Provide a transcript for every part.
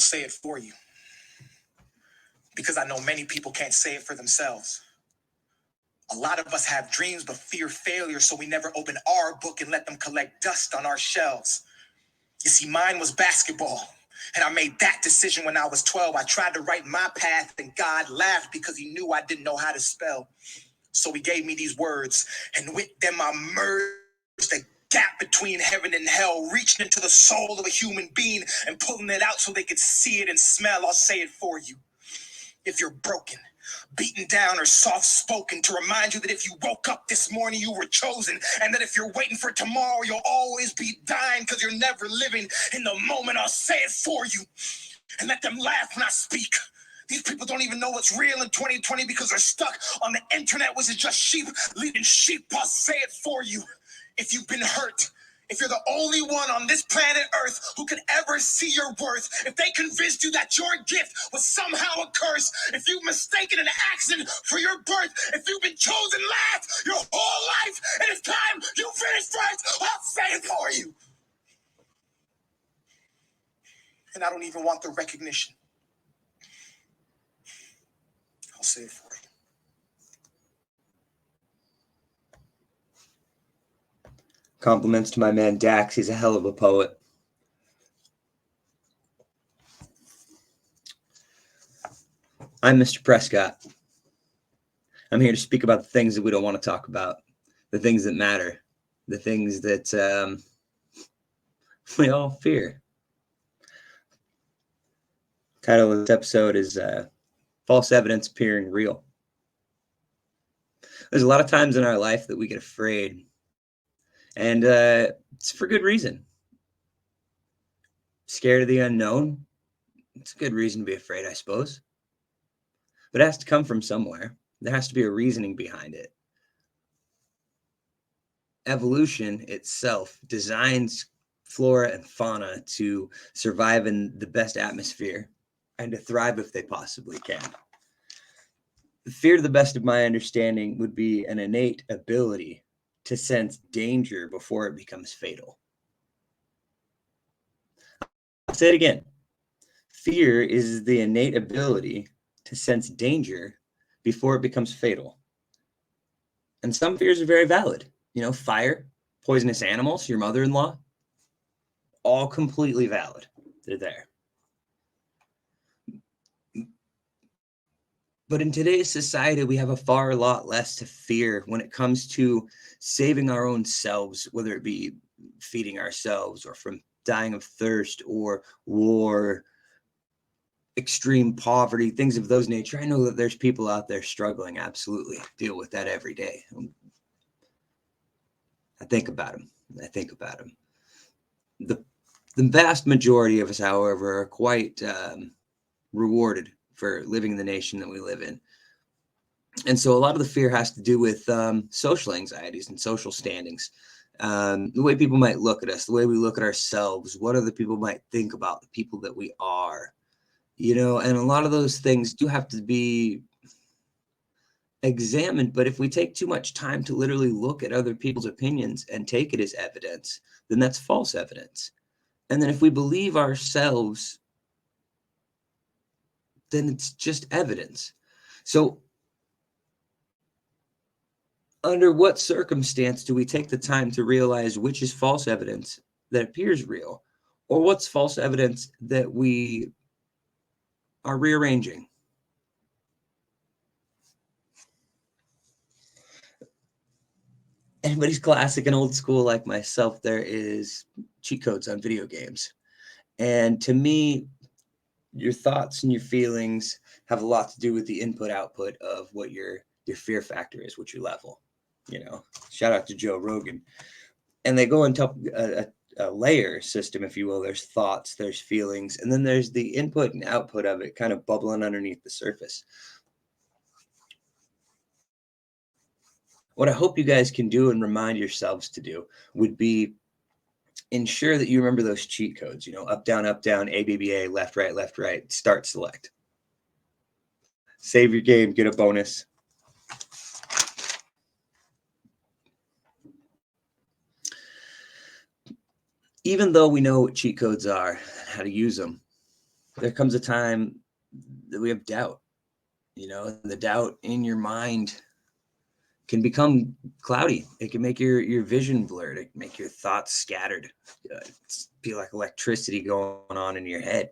say it for you, because I know many people can't say it for themselves. A lot of us have dreams but fear failure, so we never open our book and let them collect dust on our shelves. You see, mine was basketball, and I made that decision when I was 12. I tried to write my path, and God laughed because he knew I didn't know how to spell. So he gave me these words, and with them I merged the gap between heaven and hell, reaching into the soul of a human being and pulling it out so they could see it and smell. I'll say it for you. If you're broken, beaten down, or soft-spoken, to remind you that if you woke up this morning, you were chosen, and that if you're waiting for tomorrow, you'll always be dying because you're never living in the moment. I'll say it for you, and let them laugh when I speak. These people don't even know what's real in 2020 because they're stuck on the internet, which is just sheep leading sheep. I'll say it for you. If you've been hurt, if you're the only one on this planet Earth who could ever see your worth, if they convinced you that your gift was somehow a curse, if you've mistaken an accident for your birth, if you've been chosen last your whole life, and it's time you finish first, I'll say it for you. And I don't even want the recognition. I'll say it for you. Compliments to my man Dax. He's a hell of a poet. I'm Mr. Prescott. I'm here to speak about the things that we don't want to talk about, the things that matter, the things that we all fear. Title of this episode is False Evidence Appearing Real. There's a lot of times in our life that we get afraid, and it's for good reason. Scared of the unknown. It's a good reason to be afraid, I suppose. But it has to come from somewhere. There has to be a reasoning behind it. Evolution itself designs flora and fauna to survive in the best atmosphere and to thrive if they possibly can. Fear, to the best of my understanding, would be an innate ability to sense danger before it becomes fatal. I'll say it again. Fear is the innate ability to sense danger before it becomes fatal. And some fears are very valid. You know, fire, poisonous animals, your mother-in-law, all completely valid. They're there. But in today's society, we have a far lot less to fear when it comes to saving our own selves, whether it be feeding ourselves or from dying of thirst or war, extreme poverty, things of those nature. I know that there's people out there struggling, absolutely deal with that every day. I think about them. The vast majority of us, however, are quite rewarded for living in the nation that we live in. And so a lot of the fear has to do with social anxieties and social standings. The way people might look at us, the way we look at ourselves, what other people might think about the people that we are. You know, and a lot of those things do have to be examined. But if we take too much time to literally look at other people's opinions and take it as evidence, then that's false evidence. And then if we believe ourselves, then it's just evidence. So under what circumstance do we take the time to realize which is false evidence that appears real, or what's false evidence that we are rearranging? Anybody's classic and old school like myself, there is cheat codes on video games. And to me, your thoughts and your feelings have a lot to do with the input-output of what your fear factor is, what your level. You know, shout out to Joe Rogan. And they go into a layer system, if you will. There's thoughts, there's feelings, and then there's the input and output of it kind of bubbling underneath the surface. What I hope you guys can do and remind yourselves to do would be ensure that you remember those cheat codes, you know, up, down, ABBA, left, right, start, select. Save your game, get a bonus. Even though we know what cheat codes are, how to use them, there comes a time that we have doubt. The doubt in your mind can become cloudy. It can make your vision blurred. It can make your thoughts scattered. Feel like electricity going on in your head.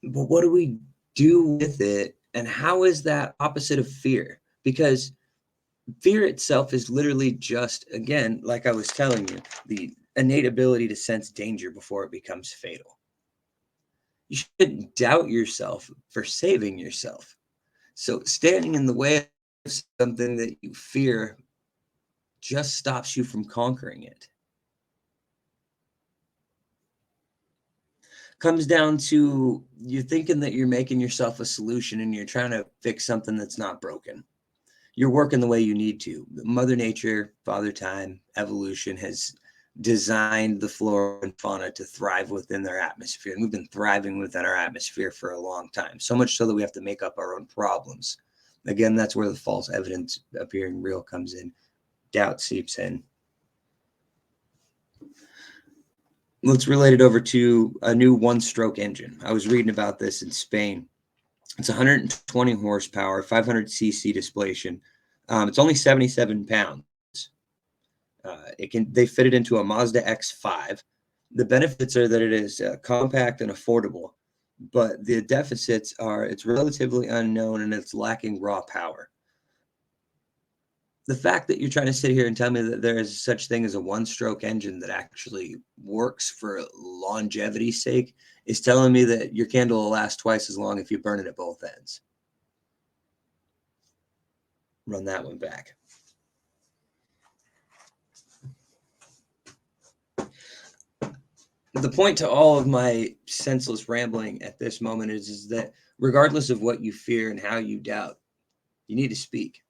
But what do we do with it? And how is that opposite of fear? Because fear itself is literally just, again, like I was telling you, the innate ability to sense danger before it becomes fatal. You shouldn't doubt yourself for saving yourself. So standing in the way of something that you fear just stops you from conquering it. Comes down to you thinking that you're making yourself a solution and you're trying to fix something that's not broken. You're working the way you need to. Mother Nature, Father Time, evolution has designed the flora and fauna to thrive within their atmosphere. And we've been thriving within our atmosphere for a long time, so much so that we have to make up our own problems. Again, that's where the false evidence appearing real comes in. Doubt seeps in. Let's relate it over to a new one-stroke engine. I was reading about this in Spain. It's 120 horsepower, 500 cc displacement. It's only 77 pounds. They fit it into a Mazda X5. The benefits are that it is compact and affordable, but the deficits are it's relatively unknown and it's lacking raw power. The fact that you're trying to sit here and tell me that there is such thing as a one-stroke engine that actually works for longevity's sake is telling me that your candle will last twice as long if you burn it at both ends. Run that one back. The point to all of my senseless rambling at this moment is that regardless of what you fear and how you doubt, you need to speak.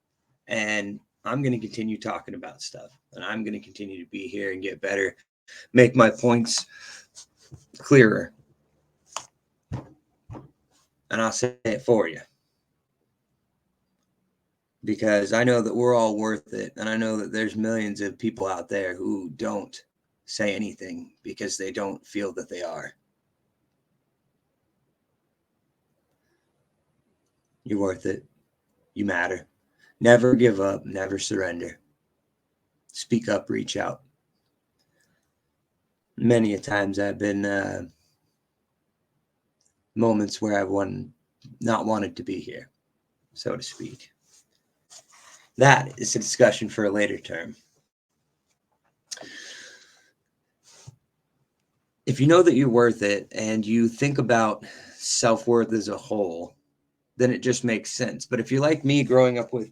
And I'm going to continue talking about stuff, and I'm going to continue to be here and get better, make my points clearer. And I'll say it for you. Because I know that we're all worth it. And I know that there's millions of people out there who don't say anything because they don't feel that they are. You're worth it. You matter. Never give up. Never surrender. Speak up. Reach out. Many a times I've been moments where I've not wanted to be here, so to speak. That is a discussion for a later term. If you know that you're worth it and you think about self-worth as a whole, then it just makes sense. But if you're like me, growing up with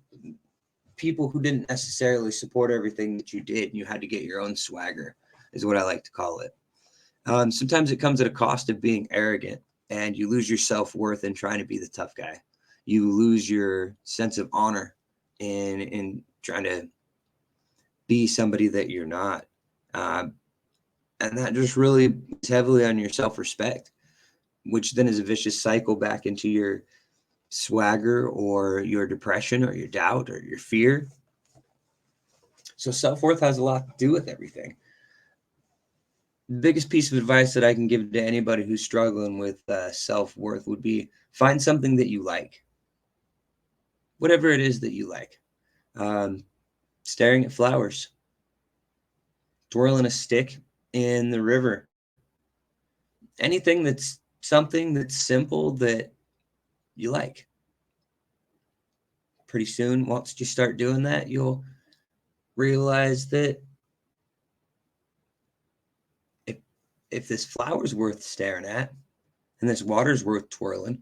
people who didn't necessarily support everything that you did, and you had to get your own swagger, is what I like to call it. Sometimes it comes at a cost of being arrogant, and you lose your self-worth in trying to be the tough guy. You lose your sense of honor in trying to be somebody that you're not. And that just really is heavily on your self-respect, which then is a vicious cycle back into your swagger or your depression or your doubt or your fear. So self-worth has a lot to do with everything. The biggest piece of advice that I can give to anybody who's struggling with self-worth would be find something that you like. Whatever it is that you like. Staring at flowers. Twirling a stick in the river. Anything that's something that's simple that you like. Pretty soon, once you start doing that, you'll realize that if this flower's worth staring at and this water's worth twirling,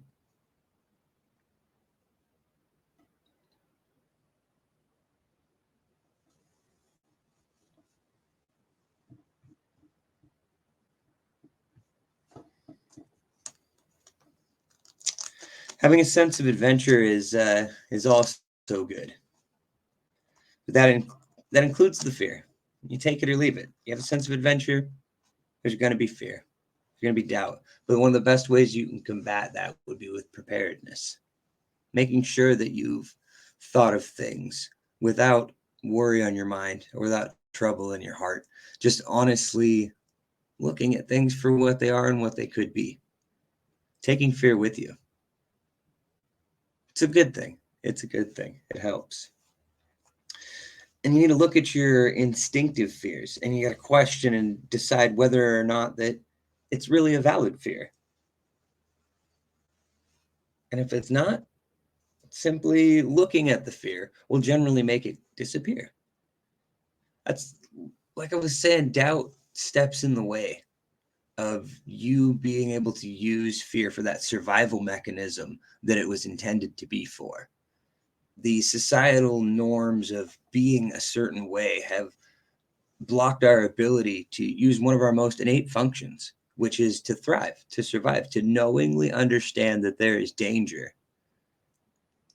having a sense of adventure is also good. But that includes the fear. You take it or leave it. You have a sense of adventure, there's going to be fear. There's going to be doubt. But one of the best ways you can combat that would be with preparedness. Making sure that you've thought of things without worry on your mind or without trouble in your heart. Just honestly looking at things for what they are and what they could be. taking fear with you. It's a good thing. It's a good thing. It helps. And you need to look at your instinctive fears, and you got to question and decide whether or not that it's really a valid fear. And if it's not, simply looking at the fear will generally make it disappear. That's, like I was saying, doubt steps in the way of you being able to use fear for that survival mechanism that it was intended to be for. The societal norms of being a certain way have blocked our ability to use one of our most innate functions, which is to thrive, to survive, to knowingly understand that there is danger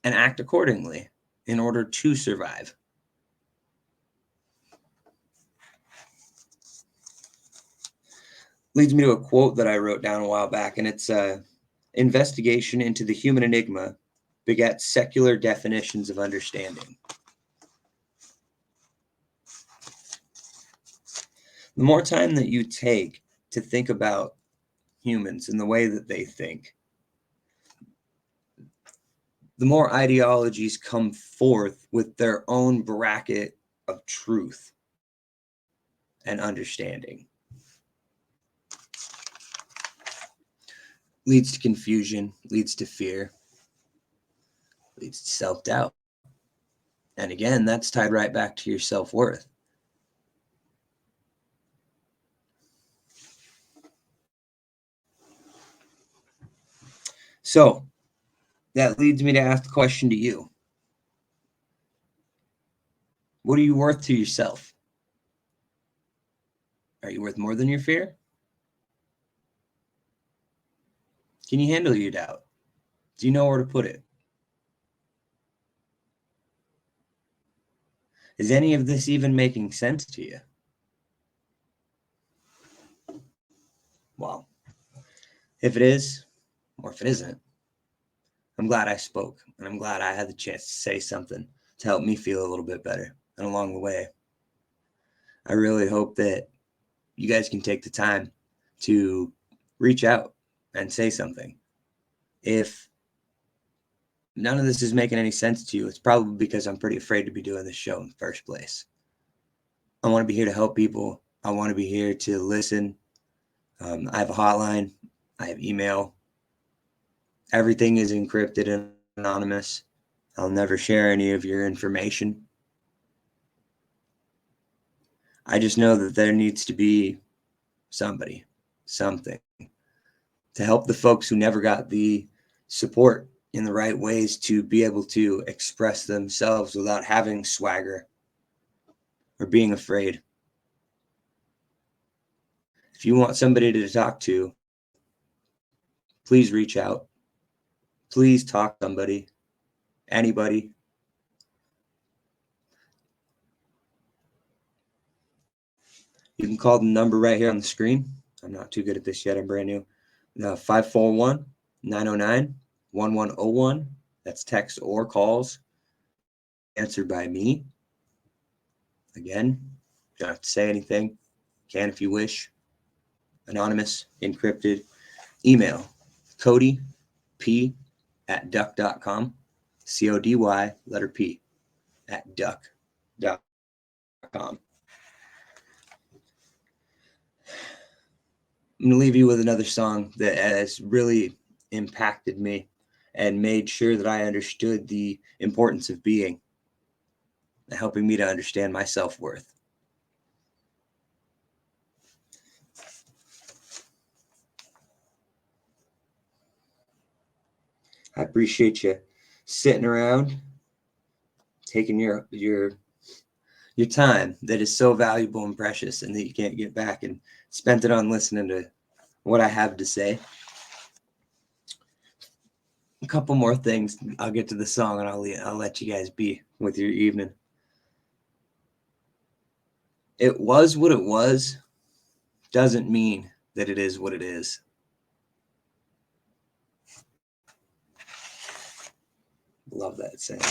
and act accordingly in order to survive. Leads me to a quote that I wrote down a while back, and it's investigation into the human enigma begets secular definitions of understanding. The more time that you take to think about humans and the way that they think, the more ideologies come forth with their own bracket of truth and understanding. Leads to confusion, leads to fear, leads to self-doubt. And again, that's tied right back to your self-worth. So that leads me to ask the question to you. What are you worth to yourself? Are you worth more than your fear? Can you handle your doubt? Do you know where to put it? Is any of this even making sense to you? Well, if it is, or if it isn't, I'm glad I spoke, and I'm glad I had the chance to say something to help me feel a little bit better. And along the way, I really hope that you guys can take the time to reach out and say something. If none of this is making any sense to you, it's probably because I'm pretty afraid to be doing this show in the first place. I want to be here to help people. I want to be here to listen. I have a hotline. I have email. Everything is encrypted and anonymous. I'll never share any of your information. I just know that there needs to be somebody, something to help the folks who never got the support in the right ways to be able to express themselves without having swagger or being afraid. If you want somebody to talk to, please reach out. Please talk to somebody, anybody. You can call the number right here on the screen. I'm not too good at this yet. I'm brand new. 541-909-1101. That's text or calls. Answered by me. Again, you don't have to say anything. Can if you wish. Anonymous, encrypted. Email Cody P @duck.com. CODY letter P @duck.com. I'm going to leave you with another song that has really impacted me and made sure that I understood the importance of being, helping me to understand my self-worth. I appreciate you sitting around, taking your time that is so valuable and precious and that you can't get back, and spent it on listening to what I have to say. A couple more things. I'll get to the song and I'll let you guys be with your evening. It was what it was doesn't mean that it is what it is. Love that saying.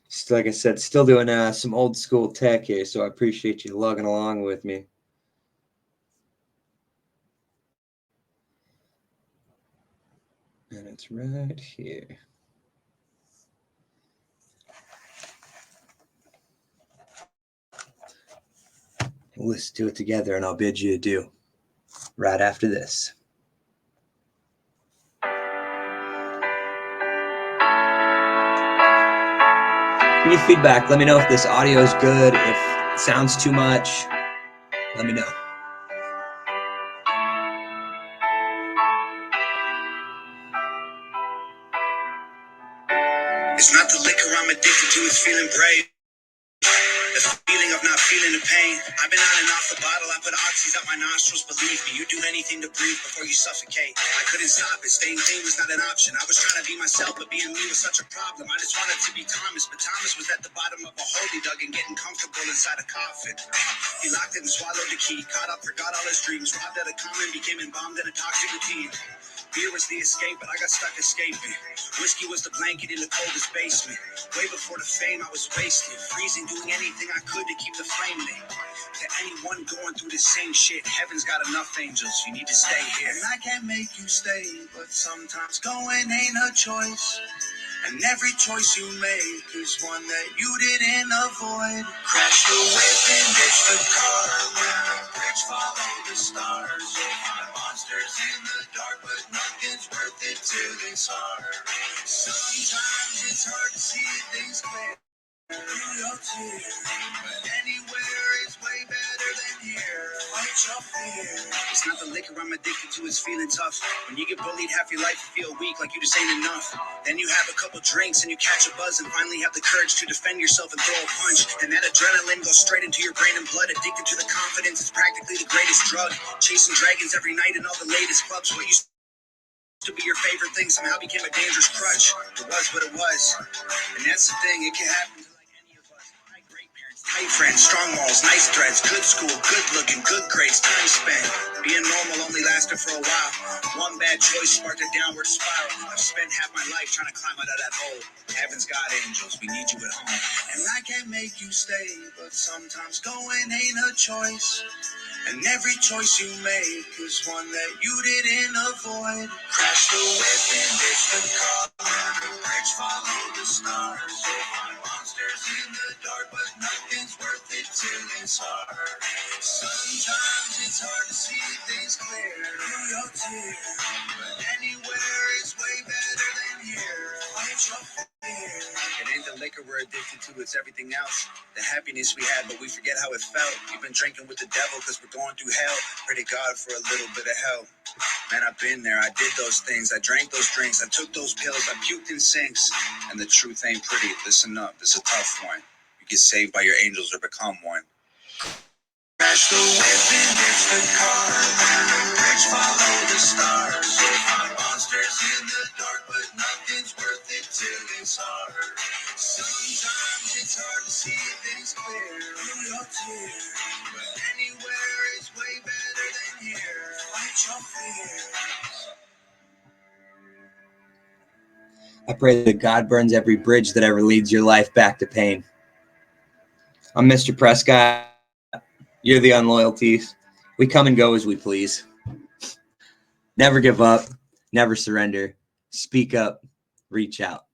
Just like I said, still doing some old school tech here, so I appreciate you lugging along with me. right here. We'll listen to it together, and I'll bid you adieu right after this. Give me feedback. Let me know if this audio is good, if it sounds too much. Let me know. It's not the liquor I'm addicted to, it's feeling brave. The feeling of not feeling the pain. I've been on and off the bottle. I put oxys up my nostrils. Believe me, you do anything to breathe before you suffocate. I couldn't stop it. Staying clean was not an option. I was trying to be myself, but being me was such a problem. I just wanted to be Thomas, but Thomas was at the bottom of a hole he dug and getting comfortable inside a coffin. He locked it and swallowed the key. Caught up, forgot all his dreams. Robbed at a common, became embalmed in a toxic routine. Beer was the escape, but I got stuck escaping. Whiskey was the blanket in the coldest basement. Way before the fame, I was wasted. Freezing, doing anything I could to keep the flame lit. To anyone going through the same shit, heaven's got enough angels. You need to stay here. And I can't make you stay, but sometimes going ain't a choice. And every choice you make is one that you didn't avoid. Crash the whip and ditch the car. When the bridge follow the stars. You'll find monsters in the dark, but nothing's worth it till it's hard. Sometimes it's hard to see things clear through your tears. But anywhere is way better than here. Fight your fear. It's not the liquor I'm addicted to, it's feeling tough. When you get bullied half your life, you feel weak, like you just ain't enough. Then you have a couple drinks and you catch a buzz and finally have the courage to defend yourself and throw a punch. And that adrenaline goes straight into your brain and blood. Addicted to the confidence, it's practically the greatest drug. Chasing dragons every night in all the latest clubs. What used to be your favorite thing somehow became a dangerous crutch. It was what it was. And that's the thing, it can happen to like any of us. My great parents, tight friends, strong walls, nice threads, good school, good looking, good grades, time spent. Being normal only lasted for a while. One bad choice sparked a downward spiral. I've spent half my life trying to climb out of that hole. Heaven's got angels, we need you at home. And I can't make you stay, but sometimes going ain't a choice. And every choice you make is one that you didn't avoid. Crash the whip and ditch the car. When the bridge follow the stars. You'll find monsters in the dark, but nothing's worth it till it's hard. Sometimes it's hard to see things clear through your tears. But anywhere is way better than here. Fight your fear. It ain't the liquor we're addicted to, it's everything else. The happiness we had, but we forget how it felt. We've been drinking with the devil because we're going through hell. Pray to God for a little bit of help. Man, I've been there. I did those things. I drank those drinks. I took those pills. I puked in sinks. And the truth ain't pretty. Listen up. It's a tough one. You get saved by your angels or become one. Crash the whip and ditch the car. When the bridge follow the stars. You'll find monsters in the dark, but nothing's worth it till it's hard. Sometimes it's hard to see things clear through your tears. But anywhere is way better than here. Fight your fears. I pray that God burns every bridge that ever leads your life back to pain. I'm Mr. Prescott. You're the unloyalties. We come and go as we please. Never give up. Never surrender. Speak up. Reach out.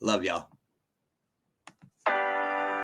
Love y'all.